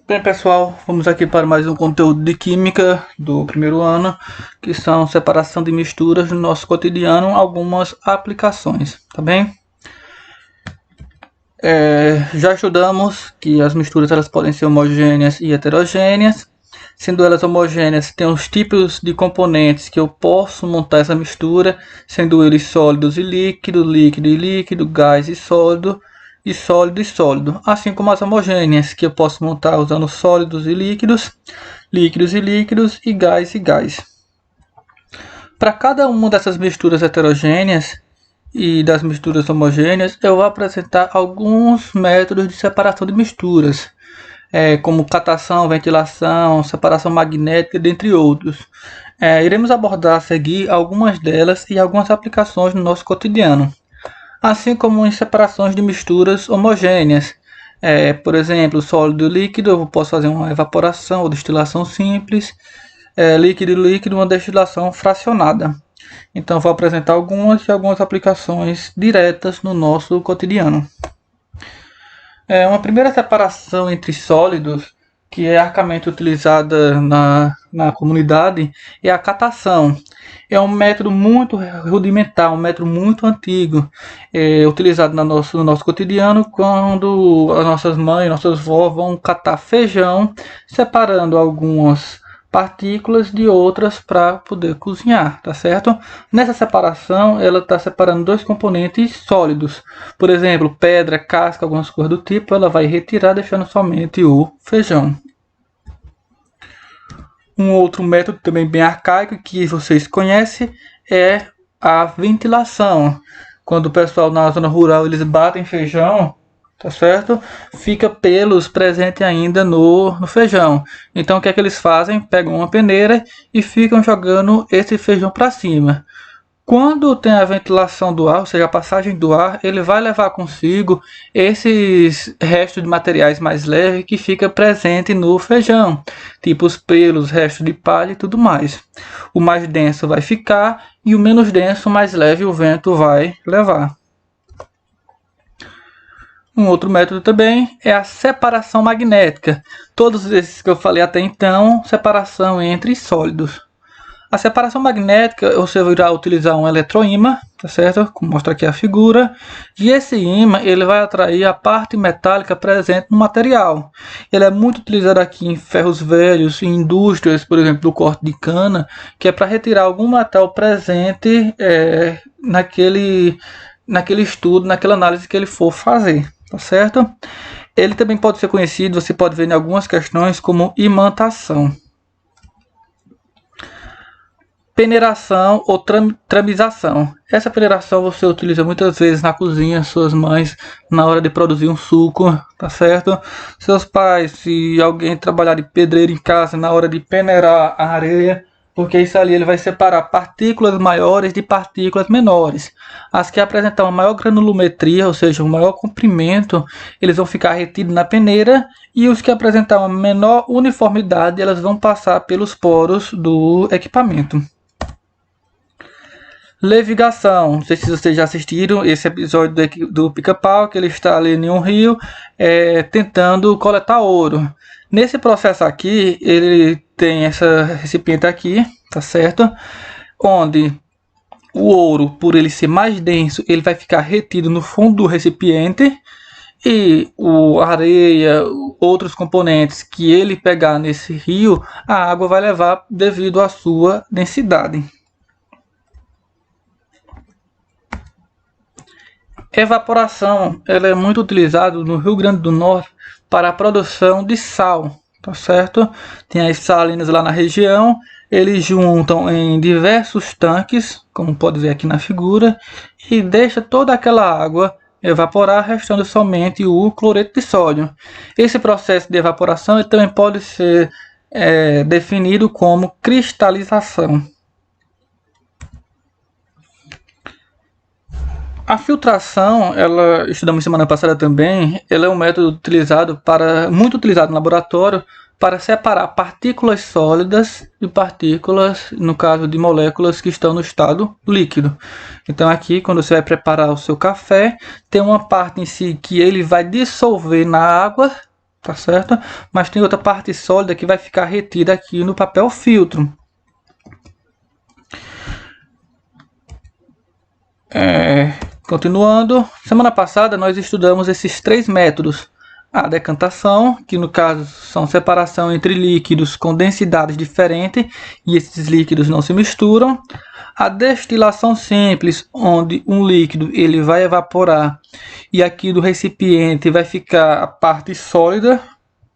Bem, pessoal, vamos aqui para mais um conteúdo de química do primeiro ano, que são separação de misturas no nosso cotidiano, algumas aplicações, tá bem? Já estudamos que as misturas elas podem ser homogêneas e heterogêneas. Sendo elas homogêneas, tem os tipos de componentes que eu posso montar essa mistura, sendo eles sólidos e líquido, líquido e líquido, gás e sólido, e sólido e sólido. Assim como as homogêneas, que eu posso montar usando sólidos e líquidos, líquidos e líquidos, e gás e gás. Para cada uma dessas misturas heterogêneas e das misturas homogêneas, eu vou apresentar alguns métodos de separação de misturas, como catação, ventilação, separação magnética, dentre outros. Iremos abordar a seguir algumas delas e algumas aplicações no nosso cotidiano, assim como em separações de misturas homogêneas. Por exemplo, sólido e líquido, eu posso fazer uma evaporação ou destilação simples, líquido e líquido, uma destilação fracionada. Então, vou apresentar algumas aplicações diretas no nosso cotidiano. Uma primeira separação entre sólidos, que é arcamente utilizada na comunidade, é a catação. É um método muito rudimentar, um método muito antigo, utilizado no nosso cotidiano, quando as nossas mães, nossas vós vão catar feijão, separando algumas partículas de outras para poder cozinhar, tá certo? Nessa separação, ela está separando dois componentes sólidos. Por exemplo, pedra, casca, algumas coisas do tipo, ela vai retirar, deixando somente o feijão. Um outro método também bem arcaico que vocês conhecem é a ventilação. Quando o pessoal na zona rural eles batem feijão, tá certo? Fica pelos presentes ainda no feijão. Então o que é que eles fazem? Pegam uma peneira e ficam jogando esse feijão para cima. Quando tem a ventilação do ar, ou seja, a passagem do ar, ele vai levar consigo esses restos de materiais mais leves que fica presente no feijão, tipo os pelos, restos de palha e tudo mais. O mais denso vai ficar e o menos denso, mais leve, o vento vai levar. Um outro método também é a separação magnética. Todos esses que eu falei até então, separação entre sólidos. A separação magnética, você irá utilizar um eletroímã, tá certo? Como mostra aqui a figura. E esse ímã, ele vai atrair a parte metálica presente no material. Ele é muito utilizado aqui em ferros velhos, em indústrias, por exemplo, do corte de cana, que é para retirar algum metal presente naquele estudo, naquela análise que ele for fazer, tá certo? Ele também pode ser conhecido, você pode ver em algumas questões, como imantação. Peneiração ou tramização. Essa peneiração você utiliza muitas vezes na cozinha, suas mães, na hora de produzir um suco, tá certo? Seus pais, se alguém trabalhar de pedreiro em casa, na hora de peneirar a areia, porque isso ali ele vai separar partículas maiores de partículas menores. As que apresentam uma maior granulometria, ou seja, um maior comprimento, eles vão ficar retidos na peneira, e os que apresentam uma menor uniformidade, elas vão passar pelos poros do equipamento. Levigação. Não sei se vocês já assistiram esse episódio do Pica-Pau, que ele está ali em um rio tentando coletar ouro. Nesse processo aqui, ele tem essa recipiente aqui, tá certo? Onde o ouro, por ele ser mais denso, ele vai ficar retido no fundo do recipiente, e a areia, outros componentes que ele pegar nesse rio, a água vai levar devido à sua densidade. Evaporação, ela é muito utilizada no Rio Grande do Norte para a produção de sal, tá certo? Tem as salinas lá na região, eles juntam em diversos tanques, como pode ver aqui na figura, e deixa toda aquela água evaporar, restando somente o cloreto de sódio. Esse processo de evaporação ele também pode ser definido como cristalização. A filtração, ela estudamos semana passada também, ela é um método muito utilizado no laboratório para separar partículas sólidas de partículas, no caso de moléculas que estão no estado líquido. Então aqui, quando você vai preparar o seu café, tem uma parte em si que ele vai dissolver na água, tá certo? Mas tem outra parte sólida que vai ficar retida aqui no papel filtro. Continuando, semana passada nós estudamos esses 3 métodos. A decantação, que no caso são separação entre líquidos com densidades diferentes e esses líquidos não se misturam. A destilação simples, onde um líquido ele vai evaporar e aqui do recipiente vai ficar a parte sólida,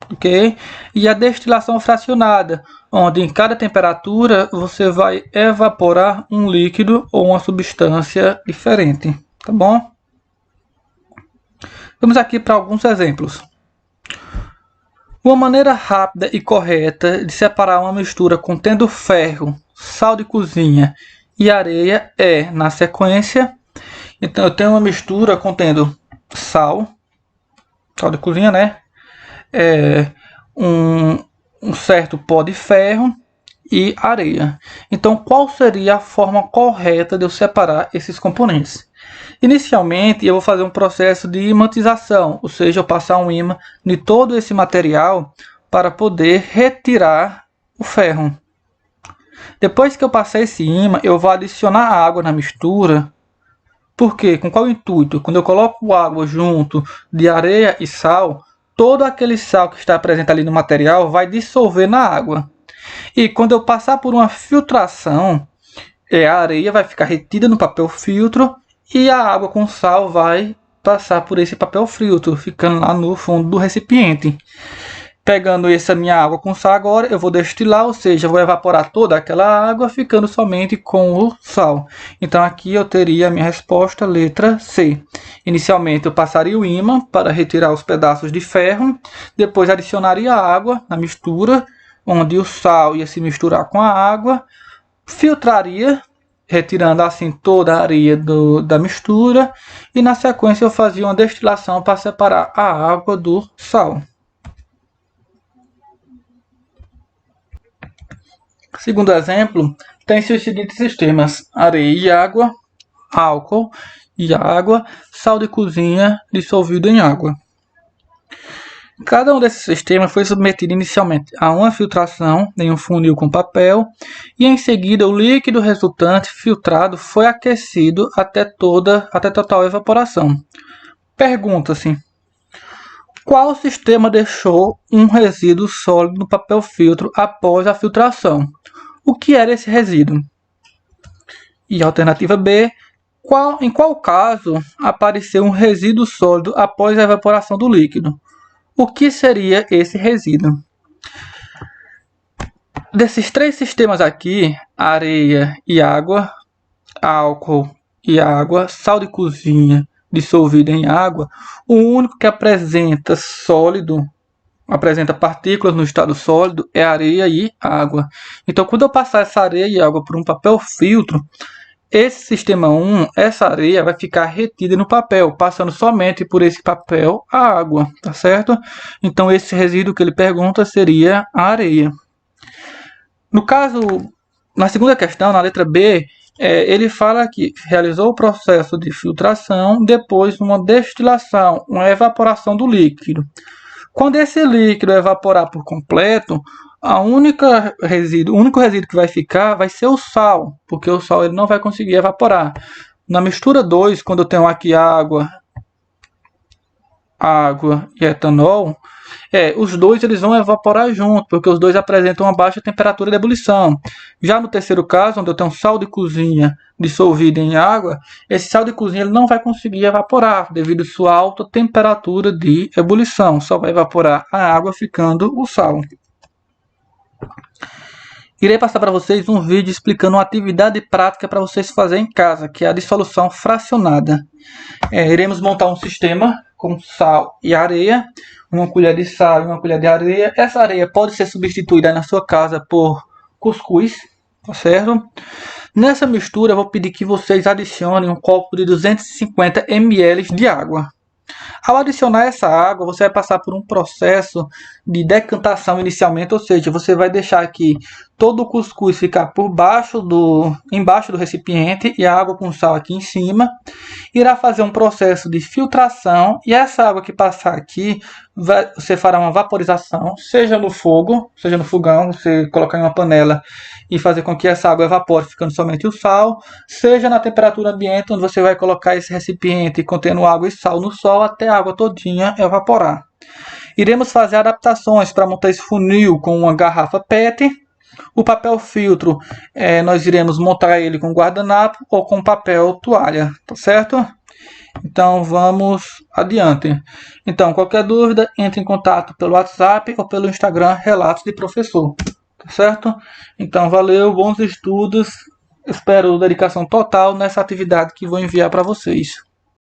ok? E a destilação fracionada, onde em cada temperatura você vai evaporar um líquido ou uma substância diferente, tá bom? Vamos aqui para alguns exemplos. Uma maneira rápida e correta de separar uma mistura contendo ferro, sal de cozinha e areia é, na sequência, então eu tenho uma mistura contendo sal de cozinha, né? Um certo pó de ferro e areia. Então, qual seria a forma correta de eu separar esses componentes? Inicialmente, eu vou fazer um processo de imatização, ou seja, eu passar um ímã de todo esse material para poder retirar o ferro. Depois que eu passar esse ímã, eu vou adicionar água na mistura. Por quê? Com qual intuito? Quando eu coloco água junto de areia e sal, todo aquele sal que está presente ali no material vai dissolver na água. E quando eu passar por uma filtração, a areia vai ficar retida no papel filtro e a água com sal vai passar por esse papel filtro, ficando lá no fundo do recipiente. Pegando essa minha água com sal agora, eu vou destilar, ou seja, vou evaporar toda aquela água, ficando somente com o sal. Então aqui eu teria a minha resposta, letra C. Inicialmente eu passaria o ímã para retirar os pedaços de ferro, depois adicionaria a água na mistura, onde o sal ia se misturar com a água, filtraria, retirando assim toda a areia da mistura, e na sequência eu fazia uma destilação para separar a água do sal. Segundo exemplo, tem-se os seguintes sistemas: areia e água, álcool e água, sal de cozinha dissolvido em água. Cada um desses sistemas foi submetido inicialmente a uma filtração em um funil com papel e em seguida o líquido resultante filtrado foi aquecido até total evaporação. Pergunta-se: qual sistema deixou um resíduo sólido no papel filtro após a filtração? O que era esse resíduo? E alternativa B, em qual caso apareceu um resíduo sólido após a evaporação do líquido? O que seria esse resíduo? Desses 3 sistemas aqui, areia e água, álcool e água, sal de cozinha dissolvido em água, o único que apresenta partículas no estado sólido é areia e água. Então, quando eu passar essa areia e água por um papel filtro, esse sistema 1, essa areia vai ficar retida no papel, passando somente por esse papel a água, tá certo? Então, esse resíduo que ele pergunta seria a areia. No caso, na segunda questão, na letra B, ele fala que realizou o processo de filtração, depois uma destilação, uma evaporação do líquido. Quando esse líquido evaporar por completo, o único resíduo que vai ficar vai ser o sal, porque o sal ele não vai conseguir evaporar. Na mistura 2, quando eu tenho aqui água e etanol, os dois eles vão evaporar junto, porque os dois apresentam uma baixa temperatura de ebulição. Já no terceiro caso, onde eu tenho sal de cozinha dissolvido em água, esse sal de cozinha ele não vai conseguir evaporar, devido à sua alta temperatura de ebulição. Só vai evaporar a água, ficando o sal. Irei passar para vocês um vídeo explicando uma atividade prática para vocês fazerem em casa, que é a dissolução fracionada. Iremos montar um sistema com sal e areia, uma colher de sal e uma colher de areia. Essa areia pode ser substituída na sua casa por cuscuz, tá certo? Nessa mistura eu vou pedir que vocês adicionem um copo de 250 ml de água. Ao adicionar essa água, você vai passar por um processo de decantação inicialmente, ou seja, você vai deixar que todo o cuscuz ficar embaixo do recipiente e a água com sal aqui em cima. Irá fazer um processo de filtração e essa água que passar aqui, você fará uma vaporização, seja no fogo, seja no fogão, você colocar em uma panela e fazer com que essa água evapore, ficando somente o sal, seja na temperatura ambiente, onde você vai colocar esse recipiente contendo água e sal no sol até a água todinha evaporar. Iremos fazer adaptações para montar esse funil com uma garrafa PET. O papel filtro, nós iremos montar ele com guardanapo ou com papel toalha, tá certo? Então vamos adiante. Então, qualquer dúvida, entre em contato pelo WhatsApp ou pelo Instagram Relatos de Professor, tá certo? Então valeu, bons estudos, espero dedicação total nessa atividade que vou enviar para vocês.